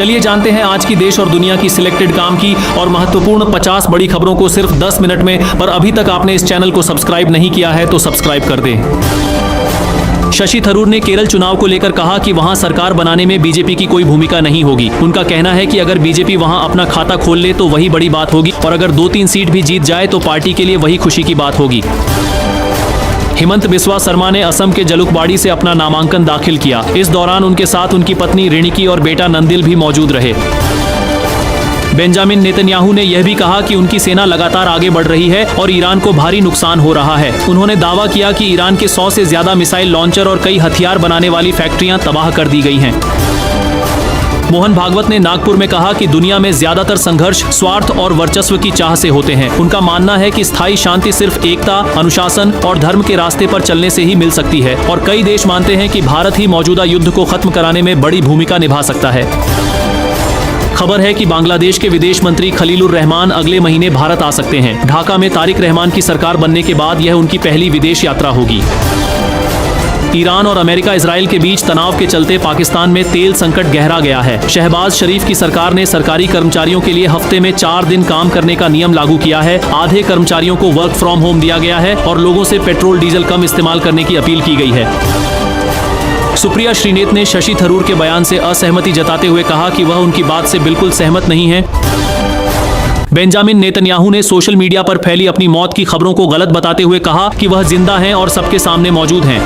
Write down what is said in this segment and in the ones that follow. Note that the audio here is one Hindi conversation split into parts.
चलिए जानते हैं आज की देश और दुनिया की सिलेक्टेड काम की और महत्वपूर्ण 50 बड़ी खबरों को सिर्फ 10 मिनट में। पर अभी तक आपने इस चैनल को सब्सक्राइब नहीं किया है तो सब्सक्राइब कर दें। शशि थरूर ने केरल चुनाव को लेकर कहा कि वहां सरकार बनाने में बीजेपी की कोई भूमिका नहीं होगी। उनका कहना है कि अगर बीजेपी वहां अपना खाता खोल ले तो वही बड़ी बात होगी और अगर 2-3 सीट भी जीत जाए तो पार्टी के लिए वही खुशी की बात होगी। हिमंत बिस्वा शर्मा ने असम के जलुकबाड़ी से अपना नामांकन दाखिल किया। इस दौरान उनके साथ उनकी पत्नी रिणिकी और बेटा नंदिल भी मौजूद रहे। बेंजामिन नेतन्याहू ने यह भी कहा कि उनकी सेना लगातार आगे बढ़ रही है और ईरान को भारी नुकसान हो रहा है। उन्होंने दावा किया कि ईरान के 100 से ज्यादा मिसाइल लॉन्चर और कई हथियार बनाने वाली फैक्ट्रियां तबाह कर दी गई हैं। मोहन भागवत ने नागपुर में कहा कि दुनिया में ज्यादातर संघर्ष स्वार्थ और वर्चस्व की चाह से होते हैं। उनका मानना है कि स्थायी शांति सिर्फ एकता, अनुशासन और धर्म के रास्ते पर चलने से ही मिल सकती है और कई देश मानते हैं कि भारत ही मौजूदा युद्ध को खत्म कराने में बड़ी भूमिका निभा सकता है। खबर है कि बांग्लादेश के विदेश मंत्री खलीलुर रहमान अगले महीने भारत आ सकते हैं। ढाका में तारिक रहमान की सरकार बनने के बाद यह उनकी पहली विदेश यात्रा होगी। ईरान और अमेरिका इजराइल के बीच तनाव के चलते पाकिस्तान में तेल संकट गहरा गया है। शहबाज शरीफ की सरकार ने सरकारी कर्मचारियों के लिए हफ्ते में 4 दिन काम करने का नियम लागू किया है। आधे कर्मचारियों को वर्क फ्रॉम होम दिया गया है और लोगों से पेट्रोल डीजल कम इस्तेमाल करने की अपील की गई है। सुप्रिया श्रीनेत ने शशि थरूर के बयान से असहमति जताते हुए कहा कि वह उनकी बात से बिल्कुल सहमत नहीं है। बेंजामिन नेतन्याहू ने सोशल मीडिया पर फैली अपनी मौत की खबरों को गलत बताते हुए कहा कि वह जिंदा हैं और सबके सामने मौजूद हैं।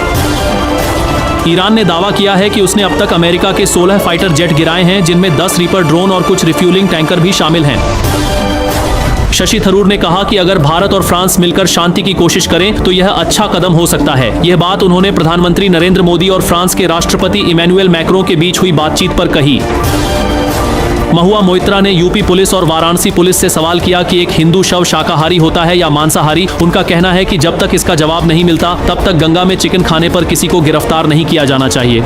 ईरान ने दावा किया है कि उसने अब तक अमेरिका के 16 फाइटर जेट गिराए हैं, जिनमें 10 रीपर ड्रोन और कुछ रिफ्यूलिंग टैंकर भी शामिल हैं। शशि थरूर ने कहा कि अगर भारत और फ्रांस मिलकर शांति की कोशिश करें तो यह अच्छा कदम हो सकता है। यह बात उन्होंने प्रधानमंत्री नरेंद्र मोदी और फ्रांस के राष्ट्रपति इमैनुएल मैक्रों के बीच हुई बातचीत पर कही। महुआ मोइत्रा ने यूपी पुलिस और वाराणसी पुलिस से सवाल किया कि एक हिंदू शव शाकाहारी होता है या मांसाहारी। उनका कहना है कि जब तक इसका जवाब नहीं मिलता तब तक गंगा में चिकन खाने पर किसी को गिरफ्तार नहीं किया जाना चाहिए।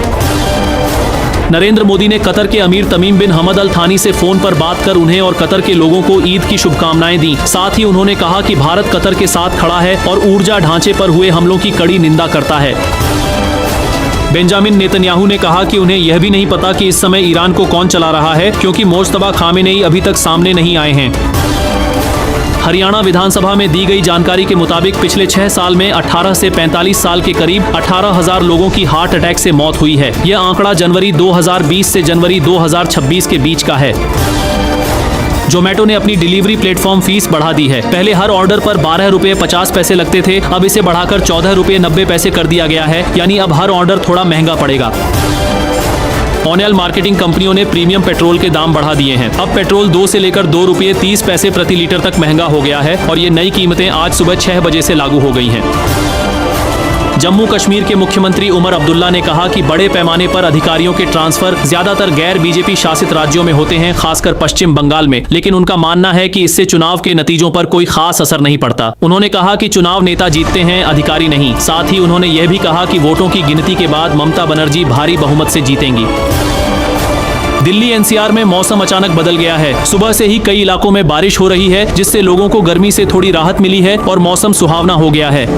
नरेंद्र मोदी ने कतर के अमीर तमीम बिन हमद अल थानी से फोन पर बात कर उन्हें और कतर के लोगों को ईद की शुभकामनाएं दी। साथ ही उन्होंने कहा कि भारत कतर के साथ खड़ा है और ऊर्जा ढांचे पर हुए हमलों की कड़ी निंदा करता है। बेंजामिन नेतन्याहू ने कहा कि उन्हें यह भी नहीं पता कि इस समय ईरान को कौन चला रहा है, क्योंकि मोज्तबा खामेनेई अभी तक सामने नहीं आए हैं। हरियाणा विधानसभा में दी गई जानकारी के मुताबिक पिछले 6 साल में 18 से 45 साल के करीब 18,000 लोगों की हार्ट अटैक से मौत हुई है। यह आंकड़ा जनवरी 2020 से जनवरी 2026 के बीच का है। जोमेटो ने अपनी डिलीवरी प्लेटफॉर्म फीस बढ़ा दी है। पहले हर ऑर्डर पर 12 रुपये 50 पैसे लगते थे, अब इसे बढ़ाकर 14 रुपये 90 पैसे कर दिया गया है, यानी अब हर ऑर्डर थोड़ा महंगा पड़ेगा। ऑनलाइन मार्केटिंग कंपनियों ने प्रीमियम पेट्रोल के दाम बढ़ा दिए हैं। अब पेट्रोल 2 से लेकर 2 रुपये 30 पैसे प्रति लीटर तक महंगा हो गया है और ये नई कीमतें आज सुबह 6 बजे से लागू हो गई हैं। जम्मू कश्मीर के मुख्यमंत्री उमर अब्दुल्ला ने कहा कि बड़े पैमाने पर अधिकारियों के ट्रांसफर ज्यादातर गैर बीजेपी शासित राज्यों में होते हैं, खासकर पश्चिम बंगाल में, लेकिन उनका मानना है कि इससे चुनाव के नतीजों पर कोई खास असर नहीं पड़ता। उन्होंने कहा कि चुनाव नेता जीतते हैं, अधिकारी नहीं। साथ ही उन्होंने यह भी कहा कि वोटों की गिनती के बाद ममता बनर्जी भारी बहुमत से जीतेंगी। दिल्ली एनसीआर में मौसम अचानक बदल गया है। सुबह से ही कई इलाकों में बारिश हो रही है, जिससे लोगों को गर्मी से थोड़ी राहत मिली है और मौसम सुहावना हो गया है।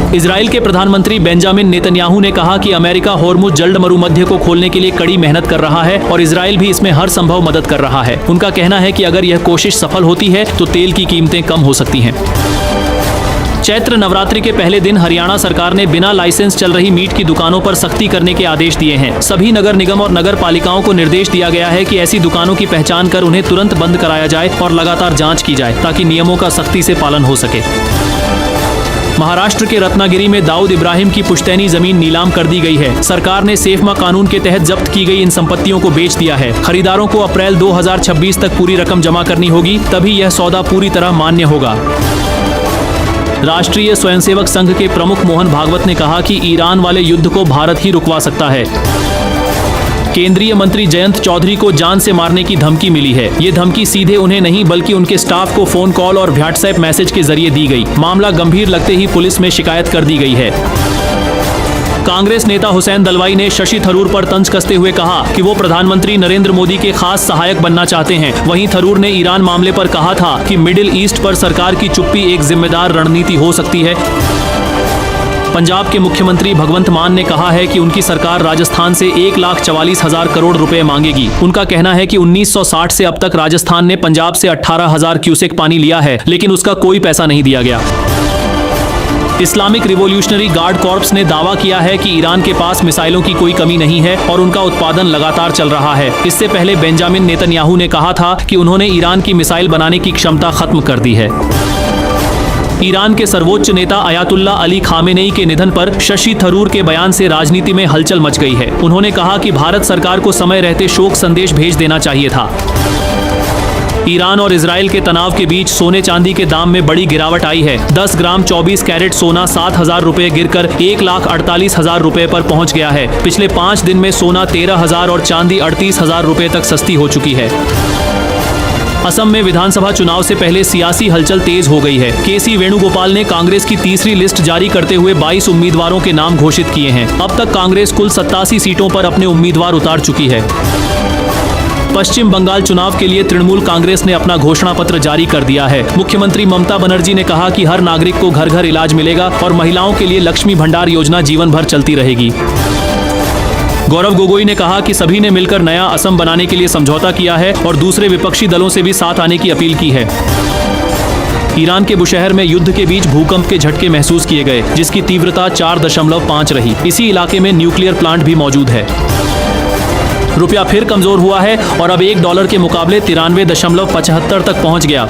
इजराइल के प्रधानमंत्री बेंजामिन नेतन्याहू ने कहा कि अमेरिका होर्मुज जल्द मरुमध्य को खोलने के लिए कड़ी मेहनत कर रहा है और इजराइल भी इसमें हर संभव मदद कर रहा है। उनका कहना है कि अगर यह कोशिश सफल होती है तो तेल की कीमतें कम हो सकती हैं। चैत्र नवरात्रि के पहले दिन हरियाणा सरकार ने बिना लाइसेंस चल रही मीट की दुकानों पर सख्ती करने के आदेश दिए हैं। सभी नगर निगम और नगर पालिकाओं को निर्देश दिया गया है कि ऐसी दुकानों की पहचान कर उन्हें तुरंत बंद कराया जाए और लगातार जांच की जाए ताकि नियमों का सख्ती से पालन हो सके। महाराष्ट्र के रत्नागिरी में दाऊद इब्राहिम की पुश्तैनी जमीन नीलाम कर दी गई है। सरकार ने सेफमा कानून के तहत जब्त की गई इन संपत्तियों को बेच दिया है। खरीदारों को अप्रैल 2026 तक पूरी रकम जमा करनी होगी, तभी यह सौदा पूरी तरह मान्य होगा। राष्ट्रीय स्वयंसेवक संघ के प्रमुख मोहन भागवत ने कहा कि ईरान वाले युद्ध को भारत ही रुकवा सकता है। केंद्रीय मंत्री जयंत चौधरी को जान से मारने की धमकी मिली है। ये धमकी सीधे उन्हें नहीं बल्कि उनके स्टाफ को फोन कॉल और व्हाट्सएप मैसेज के जरिए दी गई। मामला गंभीर लगते ही पुलिस में शिकायत कर दी गई है। कांग्रेस नेता हुसैन दलवाई ने शशि थरूर पर तंज कसते हुए कहा कि वो प्रधानमंत्री नरेंद्र मोदी के खास सहायक बनना चाहते हैं। वहीं थरूर ने ईरान मामले पर कहा था कि मिडिल ईस्ट पर सरकार की चुप्पी एक जिम्मेदार रणनीति हो सकती है। पंजाब के मुख्यमंत्री भगवंत मान ने कहा है कि उनकी सरकार राजस्थान से 1,44,000 करोड़ रुपए मांगेगी। उनका कहना है कि 1960 से अब तक राजस्थान ने पंजाब से 18,000 क्यूसेक पानी लिया है, लेकिन उसका कोई पैसा नहीं दिया गया। इस्लामिक रिवॉल्यूशनरी गार्ड कॉर्प्स ने दावा किया है कि ईरान के पास मिसाइलों की कोई कमी नहीं है और उनका उत्पादन लगातार चल रहा है। इससे पहले बेंजामिन नेतन्याहू ने कहा था कि उन्होंने ईरान की मिसाइल बनाने की क्षमता खत्म कर दी है। ईरान के सर्वोच्च नेता अयातुल्ला अली खामेनेई के निधन पर शशि थरूर के बयान से राजनीति में हलचल मच गई है। उन्होंने कहा कि भारत सरकार को समय रहते शोक संदेश भेज देना चाहिए था। ईरान और इजराइल के तनाव के बीच सोने चांदी के दाम में बड़ी गिरावट आई है। 10 ग्राम 24 कैरेट सोना 7,000 रुपए गिरकर 1,48,000 रुपए पर पहुंच गया है। पिछले 5 दिन में सोना 13,000 और चांदी 38,000 रुपए तक सस्ती हो चुकी है। असम में विधानसभा चुनाव से पहले सियासी हलचल तेज हो गई है। केसी वेणुगोपाल ने कांग्रेस की तीसरी लिस्ट जारी करते हुए 22 उम्मीदवारों के नाम घोषित किए हैं। अब तक कांग्रेस कुल 87 सीटों पर अपने उम्मीदवार उतार चुकी है। पश्चिम बंगाल चुनाव के लिए तृणमूल कांग्रेस ने अपना घोषणा पत्र जारी कर दिया है। मुख्यमंत्री ममता बनर्जी ने कहा कि हर नागरिक को घर घर इलाज मिलेगा और महिलाओं के लिए लक्ष्मी भंडार योजना जीवन भर चलती रहेगी। गौरव गोगोई ने कहा कि सभी ने मिलकर नया असम बनाने के लिए समझौता किया है और दूसरे विपक्षी दलों से भी साथ आने की अपील की है। ईरान के बुशहर में युद्ध के बीच भूकंप के झटके महसूस किए गए, जिसकी तीव्रता 4.5 रही। इसी इलाके में न्यूक्लियर प्लांट भी मौजूद है। रुपया फिर कमजोर हुआ है और अब $1 के मुकाबले 93.75 तक पहुंच गया।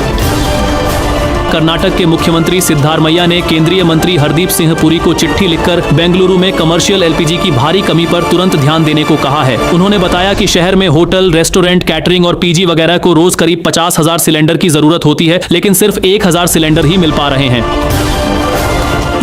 कर्नाटक के मुख्यमंत्री सिद्धारमैया ने केंद्रीय मंत्री हरदीप सिंह पुरी को चिट्ठी लिखकर बेंगलुरु में कमर्शियल एलपीजी की भारी कमी पर तुरंत ध्यान देने को कहा है। उन्होंने बताया कि शहर में होटल, रेस्टोरेंट, कैटरिंग और पीजी वगैरह को रोज करीब 50,000 सिलेंडर की जरूरत होती है, लेकिन सिर्फ 1,000 सिलेंडर ही मिल पा रहे हैं।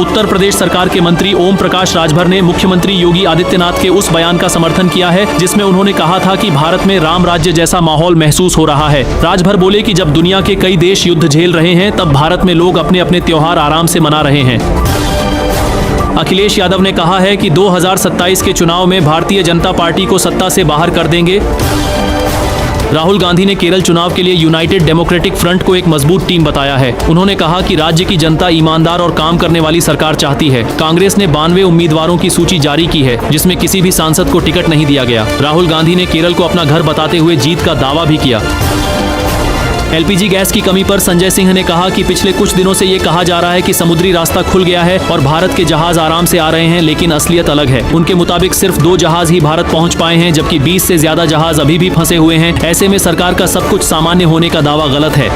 उत्तर प्रदेश सरकार के मंत्री ओम प्रकाश राजभर ने मुख्यमंत्री योगी आदित्यनाथ के उस बयान का समर्थन किया है जिसमें उन्होंने कहा था कि भारत में राम राज्य जैसा माहौल महसूस हो रहा है। राजभर बोले कि जब दुनिया के कई देश युद्ध झेल रहे हैं, तब भारत में लोग अपने अपने त्योहार आराम से मना रहे हैं। अखिलेश यादव ने कहा है कि 2027 के चुनाव में भारतीय जनता पार्टी को सत्ता से बाहर कर देंगे। राहुल गांधी ने केरल चुनाव के लिए यूनाइटेड डेमोक्रेटिक फ्रंट को एक मजबूत टीम बताया है। उन्होंने कहा कि राज्य की जनता ईमानदार और काम करने वाली सरकार चाहती है। कांग्रेस ने 92 उम्मीदवारों की सूची जारी की है, जिसमें किसी भी सांसद को टिकट नहीं दिया गया। राहुल गांधी ने केरल को अपना घर बताते हुए जीत का दावा भी किया। एलपीजी गैस की कमी पर संजय सिंह ने कहा कि पिछले कुछ दिनों से ये कहा जा रहा है कि समुद्री रास्ता खुल गया है और भारत के जहाज आराम से आ रहे हैं, लेकिन असलियत अलग है। उनके मुताबिक सिर्फ 2 जहाज ही भारत पहुंच पाए हैं, जबकि 20 से ज्यादा जहाज अभी भी फंसे हुए हैं। ऐसे में सरकार का सब कुछ सामान्य होने का दावा गलत है।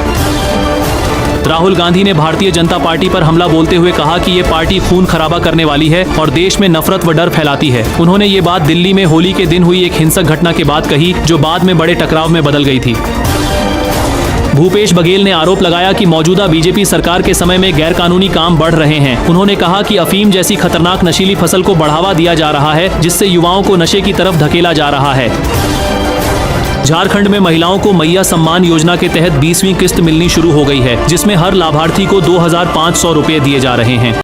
राहुल गांधी ने भारतीय जनता पार्टी पर हमला बोलते हुए कहा कि ये पार्टी खून खराबा करने वाली है और देश में नफरत व डर फैलाती है। उन्होंने ये बात दिल्ली में होली के दिन हुई एक हिंसक घटना के बाद कही, जो बाद में बड़े टकराव में बदल गई थी। भूपेश बघेल ने आरोप लगाया कि मौजूदा बीजेपी सरकार के समय में गैरकानूनी काम बढ़ रहे हैं। उन्होंने कहा कि अफीम जैसी खतरनाक नशीली फसल को बढ़ावा दिया जा रहा है, जिससे युवाओं को नशे की तरफ धकेला जा रहा है। झारखंड में महिलाओं को मैया सम्मान योजना के तहत 20वीं किस्त मिलनी शुरू हो गई है, जिसमें हर लाभार्थी को 2,500 रुपए दिए जा रहे हैं।